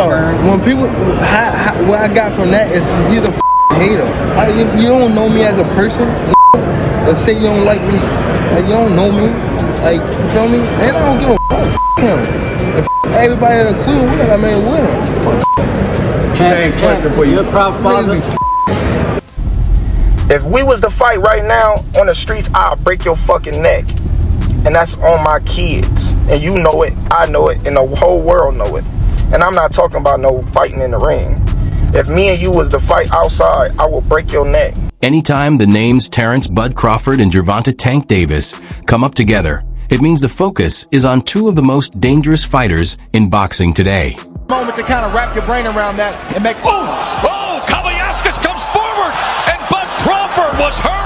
when people, what I got from that is he's a hater. You don't know me as a person. Let's say you don't like me. Like, you don't know me. Like, you feel me? And I don't give a fuck him. And everybody had a clue. I mean, with him. Same question for you. You're a proud father. If we was to fight right now on the streets, I'll break your fucking neck. And that's on my kids. And you know it, I know it, and the whole world know it. And I'm not talking about no fighting in the ring. If me and you was to fight outside, I will break your neck. Anytime the names Terence "Bud" Crawford and Gervonta "Tank" Davis come up together, it means the focus is on two of the most dangerous fighters in boxing today. Moment to kind of wrap your brain around that and make. Oh, Kavaliauskas comes forward, and Bud Crawford was hurt.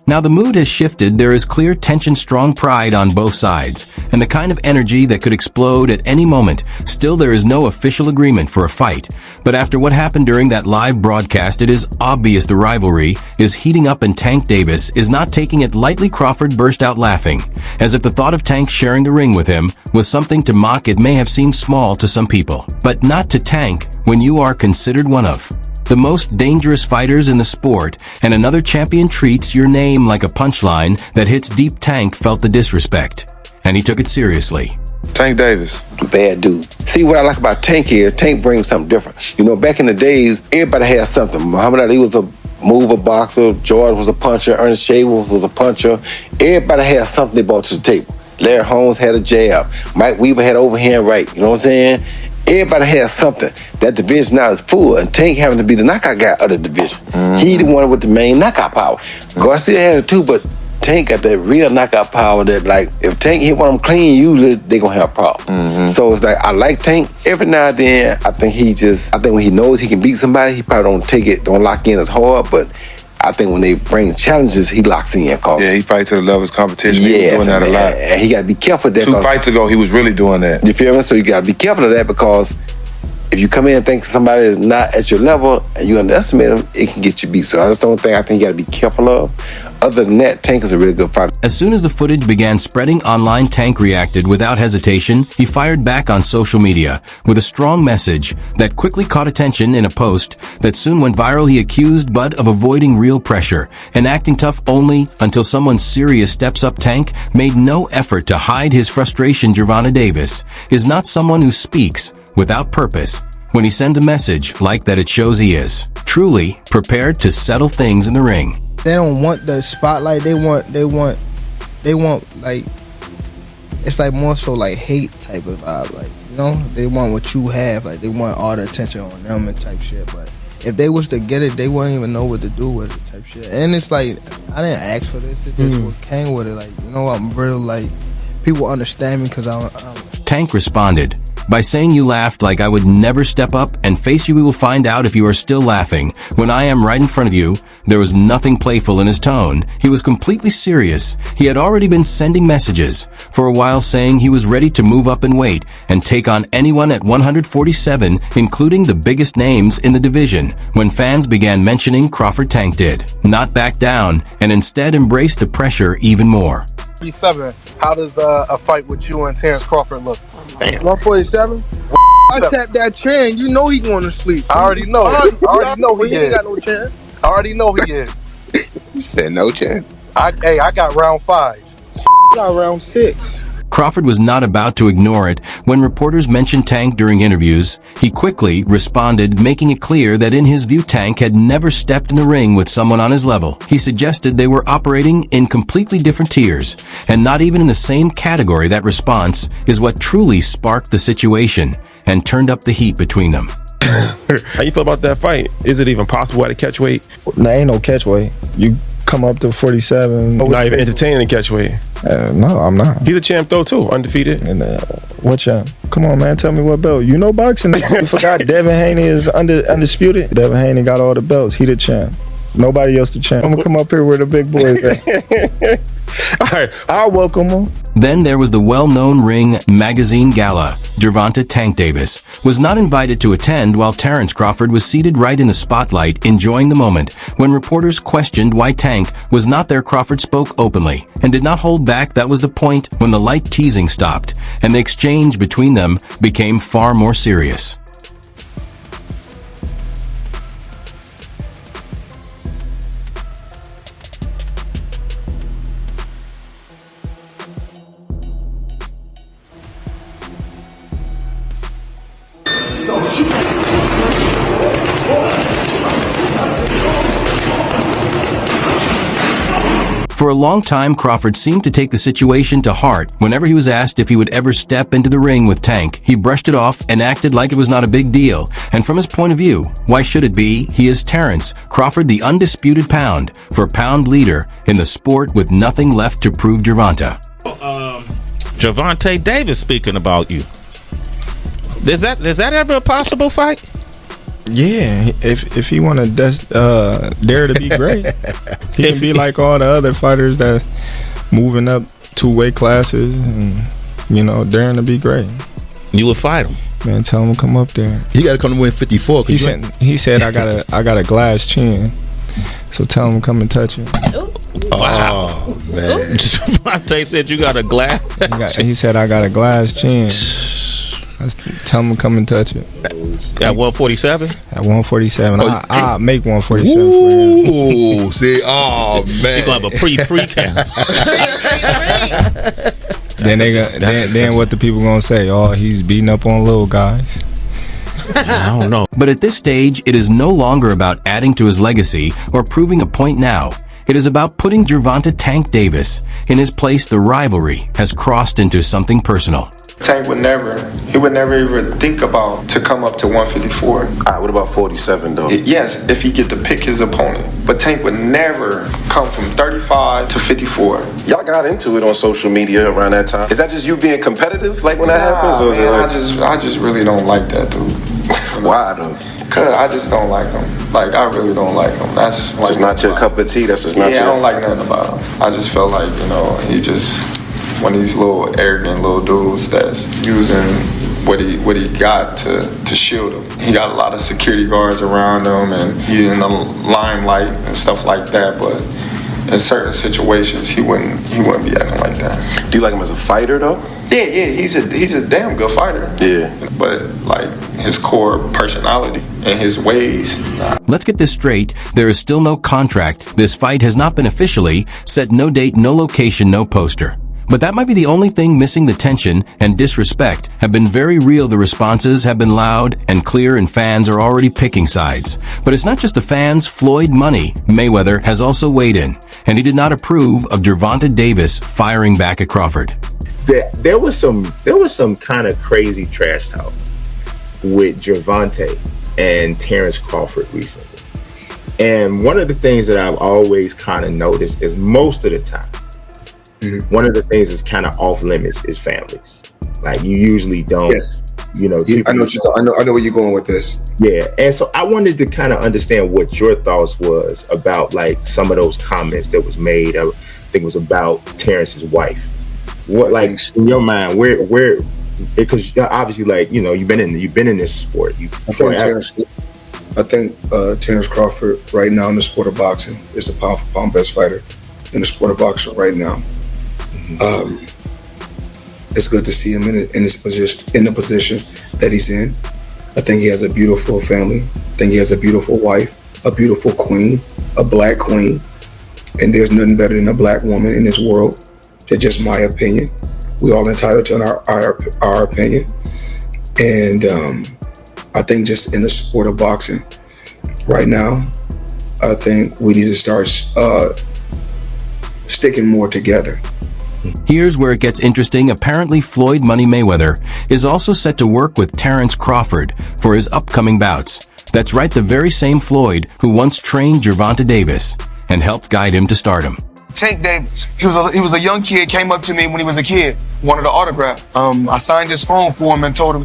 Now the mood has shifted. There is clear tension, strong pride on both sides, and the kind of energy that could explode at any moment. Still, there is no official agreement for a fight. But after what happened during that live broadcast, it is obvious the rivalry is heating up, and Tank Davis is not taking it lightly. Crawford burst out laughing, as if the thought of Tank sharing the ring with him was something to mock. It may have seemed small to some people, but not to Tank when you are considered one of the most dangerous fighters in the sport, and another champion treats your name like a punchline that hits deep. Tank felt the disrespect, and he took it seriously. Tank Davis. Bad dude. See, what I like about Tank is Tank brings something different. You know, back in the days, everybody had something. Muhammad Ali was a mover boxer, George was a puncher, Ernest Shaver was a puncher. Everybody had something they brought to the table. Larry Holmes had a jab. Mike Weaver had overhand right. You know what I'm saying? Everybody has something. That division now is full, and Tank having to be the knockout guy of the division. He the one with the main knockout power. Garcia has it too, but Tank got that real knockout power that, like, if Tank hit one of them clean, usually they gonna have a problem. So it's like, I like Tank. Every now and then, I think when he knows he can beat somebody, he probably don't lock in as hard, but I think when they bring challenges, he locks in. Yeah, he fights to the level of his competition. Yeah, he was doing that a lot. And he got to be careful of that. 2 fights ago, he was really doing that. You feel me? So you got to be careful of that, because if you come in and think somebody is not at your level and you underestimate them, it can get you beat. So that's the only thing I think you got to be careful of. Other than that, Tank is a really good fighter. As soon as the footage began spreading online, Tank reacted without hesitation. He fired back on social media with a strong message that quickly caught attention in a post that soon went viral. He accused Bud of avoiding real pressure and acting tough only until someone serious steps up. Tank made no effort to hide his frustration. Gervonta Davis is not someone who speaks without purpose. When he sends a message like that, it shows he is truly prepared to settle things in the ring. They don't want the spotlight. They want like, it's like more so like hate type of vibe. Like, you know, they want what you have. Like, they want all the attention on them and type shit. But if they was to get it, they wouldn't even know what to do with it type shit. And it's like, I didn't ask for this. It just what came with it. Like, you know, I'm really like, people understand me because I'm Tank responded by saying, "You laughed like I would never step up and face you. We will find out if you are still laughing when I am right in front of you." There was nothing playful in his tone. He was completely serious. He had already been sending messages for a while saying he was ready to move up in weight and take on anyone at 147, including the biggest names in the division. When fans began mentioning Crawford, Tank did not back down and instead embraced the pressure even more. 147. How does a fight with you and Terence Crawford look? 147. I tapped that chin. You know he going to sleep. I already know. I already know he ain't is. got no chin. I already know he is. You said no chin. I got round 5. Got round 6. Crawford was not about to ignore it. When reporters mentioned Tank during interviews, he quickly responded, making it clear that in his view, Tank had never stepped in a ring with someone on his level. He suggested they were operating in completely different tiers and not even in the same category. That response is what truly sparked the situation and turned up the heat between them. How you feel about that fight? Is it even possible at a catch weight? Nah, ain't no catch weight. You come up to 47. Not even entertaining the catch weight. No, I'm not. He's a champ though too, undefeated. And what champ? Come on, man, tell me what belt. You know boxing. You forgot Devin Haney is undisputed. Devin Haney got all the belts. He the champ. Nobody else to chant. I'm gonna come up here where the big boys at. All right, I'll welcome them. Then there was the well-known Ring Magazine Gala. Gervonta "Tank" Davis was not invited to attend while Terence Crawford was seated right in the spotlight enjoying the moment. When reporters questioned why Tank was not there, Crawford spoke openly and did not hold back. That was the point when the light teasing stopped and the exchange between them became far more serious. For a long time, Crawford seemed to take the situation to heart. Whenever he was asked if he would ever step into the ring with Tank, he brushed it off and acted like it was not a big deal. And from his point of view, why should it be? He is Terence Crawford, the undisputed pound-for-pound leader in the sport with nothing left to prove. Gervonta. Gervonta Davis speaking about you. Is that ever a possible fight? Yeah, if he want to dare to be great, he can be like all the other fighters that moving up 2 weight classes and, you know, daring to be great. You would fight him, man. Tell him to come up there. He got to come to win 54. He said I got a glass chin, so tell him to come and touch it. Wow, man. Gervonta said you got a glass. He said I got a glass chin. Tell him to come and touch it. At 147? At 147. I'll make 147 for him. Ooh, see, oh, man. He's going to have a pre-camp. Then what the people going to say? Oh, he's beating up on little guys. I don't know. But at this stage, it is no longer about adding to his legacy or proving a point now. It is about putting Gervonta "Tank" Davis in his place. The rivalry has crossed into something personal. Tank would never even think about to come up to 154. What about 47 though? Yes, if he get to pick his opponent. But Tank would never come from 35 to 54. Y'all got into it on social media around that time. Is that just you being competitive, like when that happens? Or Man, is it like... I just really don't like that dude. Why though? Cause I just don't like him. Like, I really don't like him. That's like just not your cup of tea. That's just not your. I don't like nothing about him. I just felt like, you know, he just one of these little arrogant little dudes that's using what he got to shield him. He got a lot of security guards around him, and he's in the limelight and stuff like that. But in certain situations, he wouldn't be acting like that. Do you like him as a fighter though? Yeah, he's a damn good fighter. Yeah. But like his core personality and his ways. Let's get this straight. There is still no contract. This fight has not been officially set. No date, no location, no poster. But that might be the only thing missing. The tension and disrespect have been very real. The responses have been loud and clear, and fans are already picking sides. But it's not just the fans. Floyd Money Mayweather has also weighed in, and he did not approve of Gervonta Davis firing back at Crawford. There was some kind of crazy trash talk with Gervonta and Terence Crawford recently. And one of the things that I've always kind of noticed is most of the time, one of the things that's kind of off limits is families. Like, you usually don't. Yes. You know. I know where you're going with this. Yeah, and so I wanted to kind of understand what your thoughts was about like some of those comments that was made. I think it was about Terence's wife. What, like, in your mind, where? Because obviously, like, you know, you've been in this sport. I think Terence Crawford right now in the sport of boxing is the pound for pound best fighter in the sport of boxing right now. It's good to see him in his position, in the position that he's in. I think he has a beautiful family. I think he has a beautiful wife, a beautiful queen, a black queen, and there's nothing better than a black woman in this world. That's just my opinion. We all entitled to our opinion, and I think just in the sport of boxing right now, I think we need to start sticking more together. Here's where it gets interesting. Apparently, Floyd Money Mayweather is also set to work with Terence Crawford for his upcoming bouts. That's right, the very same Floyd who once trained Gervonta Davis and helped guide him to stardom. Tank Davis, he was a young kid, came up to me when he was a kid, wanted an autograph. I signed his phone for him and told him,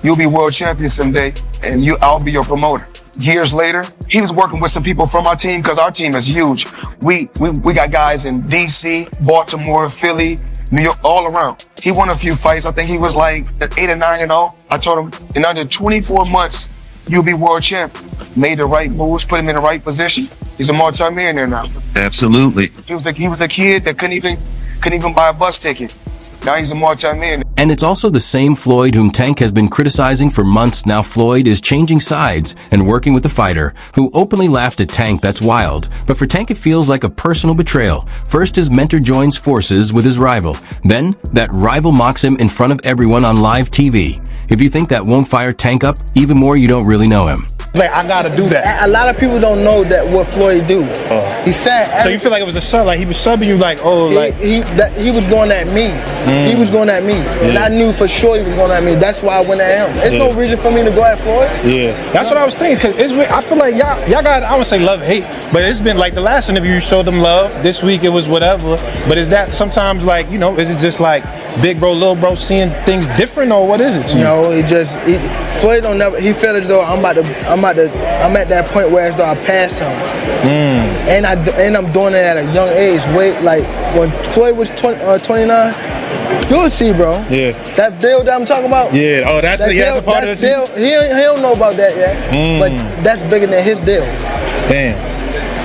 "You'll be world champion someday, and I'll be your promoter." years later, he was working with some people from our team because our team is huge. We got guys in DC, Baltimore, Philly, New York, all around. He won a few fights. I think he was like 8 or 9-0. I told him in under 24 months, you'll be world champ. Made the right moves, put him in the right position. He's a multi-millionaire now. Absolutely. He was a kid that couldn't even buy a bus ticket. Now he's a multi-millionaire. And it's also the same Floyd whom Tank has been criticizing for months now. Floyd is changing sides and working with the fighter who openly laughed at Tank. That's wild. But for Tank, it feels like a personal betrayal. First, his mentor joins forces with his rival. Then, that rival mocks him in front of everyone on live TV. If you think that won't fire Tank up even more, you don't really know him. Like, I gotta do that. A lot of people don't know that what Floyd do. He said. So you feel like it was a sub? Like he was subbing you? Like, oh, like he was going at me. He was going at me, and I knew for sure he was going at me. That's why I went at him. There's no reason for me to go at Floyd. Yeah, that's what I was thinking. Cause I feel like y'all got, I would say love hate, but it's been like the last interview you showed them love. This week it was whatever. But is that sometimes like, you know, is it just like big bro, little bro seeing things different, or what is it to you? No, Floyd don't never. He felt as though I'm at that point where as though I passed him, and I'm doing it at a young age. Wait, like when Floyd was 29, you'll see, bro. Yeah. That deal that I'm talking about. Yeah. Oh, that's a part of this deal. He don't know about that yet, but that's bigger than his deal. Damn.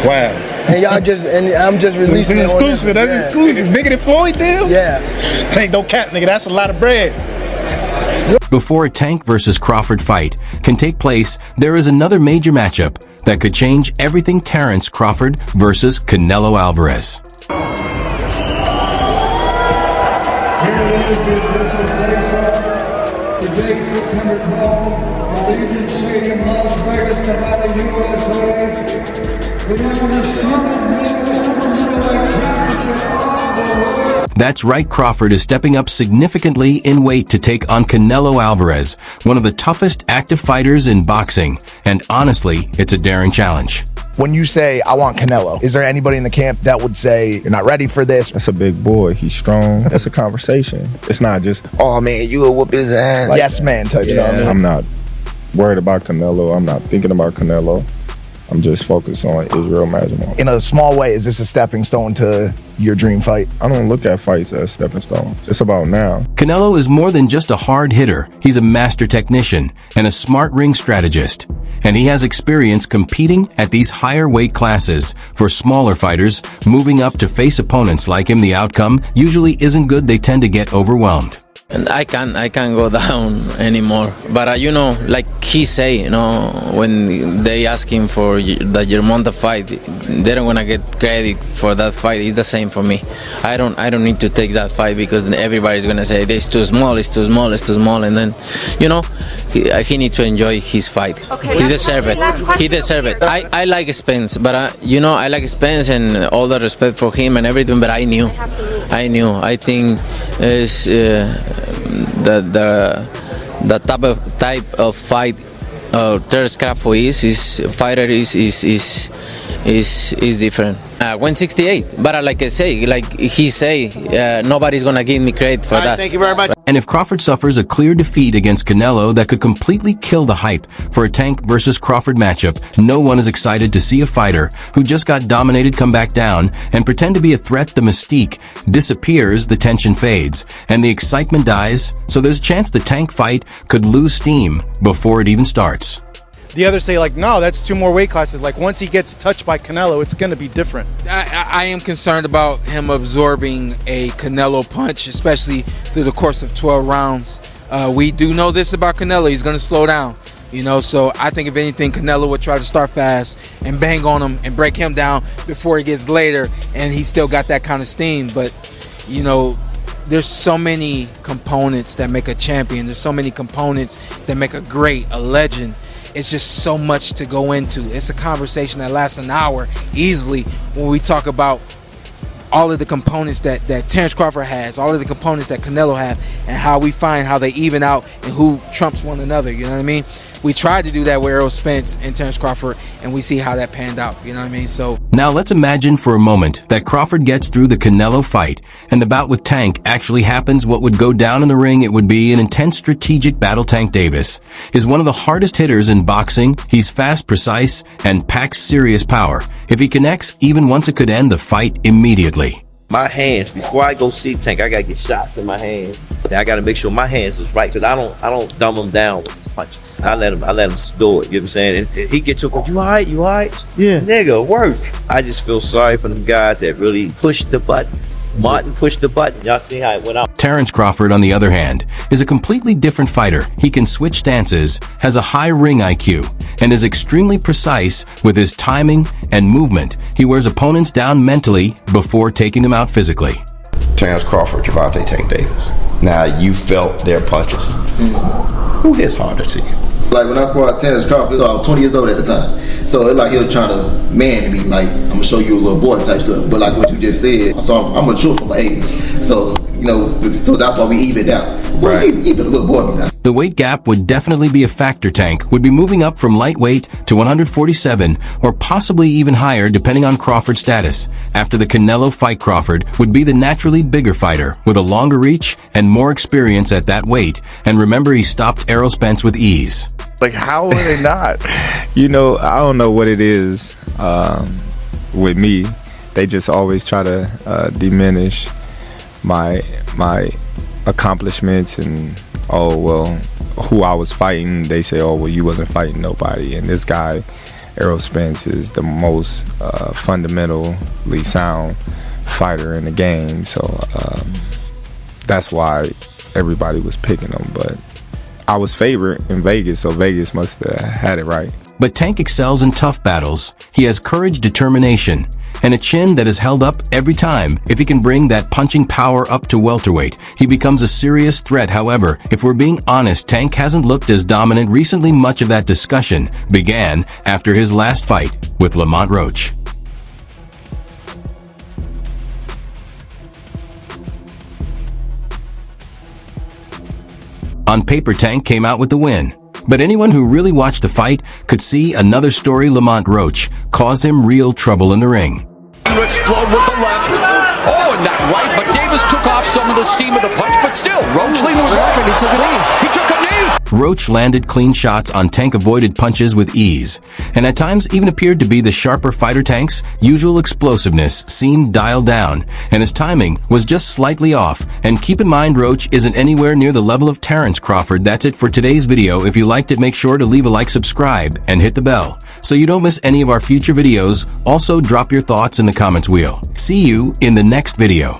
Wow. And I'm just releasing it. Exclusive. That's exclusive. Bigger than Floyd deal. Yeah. Tank don't cap, nigga. That's a lot of bread. Before a Tank versus Crawford fight can take place, there is another major matchup that could change everything. Terence Crawford versus Canelo Alvarez. Today, September 12th, Allegiant Stadium, Las Vegas, Nevada, USA. We're going to start That's right, Crawford is stepping up significantly in weight to take on Canelo Alvarez, one of the toughest active fighters in boxing. And honestly, it's a daring challenge. When you say, I want Canelo, is there anybody in the camp that would say, you're not ready for this? That's a big boy. He's strong. That's a conversation. It's not just, oh man, you will whoop his ass. Like, yes man type stuff. I'm not worried about Canelo. I'm not thinking about Canelo. I'm just focused on Israel Majimov. In a small way, is this a stepping stone to your dream fight? I don't look at fights as stepping stones. It's about now. Canelo is more than just a hard hitter. He's a master technician and a smart ring strategist. And he has experience competing at these higher weight classes. For smaller fighters, moving up to face opponents like him, the outcome usually isn't good. They tend to get overwhelmed. And I can't go down anymore. But you know, like he say, you know, when they ask him for the Gervonta fight, they don't wanna get credit for that fight. It's the same for me. I don't need to take that fight because then everybody's gonna say it's too small, it's too small, it's too small, and then, you know, he need to enjoy his fight. Okay, he deserve it. He deserve it. I like Spence, but you know, I like Spence and all the respect for him and everything. But I knew. I think is the type of fight Terence Crawford is different. 168, but like I say, like he say, nobody's gonna give me credit for that. Thank you very much. And if Crawford suffers a clear defeat against Canelo, that could completely kill the hype for a Tank versus Crawford matchup. No one is excited to see a fighter who just got dominated come back down and pretend to be a threat. The mystique disappears, the tension fades, and the excitement dies. So there's a chance the Tank fight could lose steam before it even starts. The others say, like, no, that's 2 more weight classes. Like, once he gets touched by Canelo, it's going to be different. I am concerned about him absorbing a Canelo punch, especially through the course of 12 rounds. We do know this about Canelo. He's going to slow down, you know. So I think, if anything, Canelo would try to start fast and bang on him and break him down before he gets later. And he's still got that kind of steam. But, you know, there's so many components that make a champion. There's so many components that make a great, a legend. It's just so much to go into. It's a conversation that lasts an hour easily when we talk about all of the components that Terence Crawford has, all of the components that Canelo have, and how we find how they even out and who trumps one another. You know what I mean? We tried to do that with Errol Spence and Terence Crawford, and we see how that panned out. You know what I mean? So Now let's imagine for a moment that Crawford gets through the Canelo fight and the bout with Tank actually happens. What would go down in the ring? It would be an intense strategic battle. Tank Davis is one of the hardest hitters in boxing. He's fast, precise, and packs serious power. If he connects even once, it could end the fight immediately. My hands, before I go see Tank, I gotta get shots in my hands. Then I gotta make sure my hands is right, because I don't dumb him down with his punches. I let him do it. You know what I'm saying? And he get to a point, you all right? Yeah. Nigga, work. I just feel sorry for them guys that really pushed the button. Martin pushed the button. Y'all see how it went out. Terence Crawford, on the other hand, is a completely different fighter. He can switch stances, has a high ring IQ, and is extremely precise with his timing and movement. He wears opponents down mentally before taking them out physically. Terence Crawford, Gervonta Tank Davis. Now you felt their punches. Who hits harder to you? Like when I sparred Terence Crawford, so I was 20 years old at the time. So it's like he was trying to man me, like, I'm gonna show you a little boy type stuff. But like what you just said, so I'm mature for my age. So, you know, so that's why we even out. Right. Even a little boy me now. The weight gap would definitely be a factor. Tank would be moving up from lightweight to 147 or possibly even higher depending on Crawford's status. After the Canelo fight, Crawford would be the naturally bigger fighter with a longer reach and more experience at that weight. And remember, he stopped Errol Spence with ease. Like, how are they not? You know, I don't know what it is with me. They just always try to diminish my accomplishments and, oh, well, who I was fighting. They say, oh, well, you wasn't fighting nobody. And this guy, Errol Spence, is the most fundamentally sound fighter in the game. So that's why everybody was picking him. But I was favorite in Vegas, so Vegas must have had it right. But Tank excels in tough battles. He has courage, determination, and a chin that is held up every time. If he can bring that punching power up to welterweight, he becomes a serious threat. However, if we're being honest, Tank hasn't looked as dominant recently. Much of that discussion began after his last fight with Lamont Roach. On paper, Tank came out with the win. But anyone who really watched the fight could see another story. Lamont Roach caused him real trouble in the ring. To explode with the left. Oh, and that right, but Davis took off some of the steam of the punch, but still, Roach leaned with right, and he took a knee. He took a knee. Roach landed clean shots on Tank, avoided punches with ease, and at times even appeared to be the sharper fighter. Tank's usual explosiveness seemed dialed down, and his timing was just slightly off. And keep in mind, Roach isn't anywhere near the level of Terence Crawford. That's it for today's video. If you liked it, make sure to leave a like, subscribe, and hit the bell so you don't miss any of our future videos. Also, drop your thoughts in the comments wheel. See you in the next video.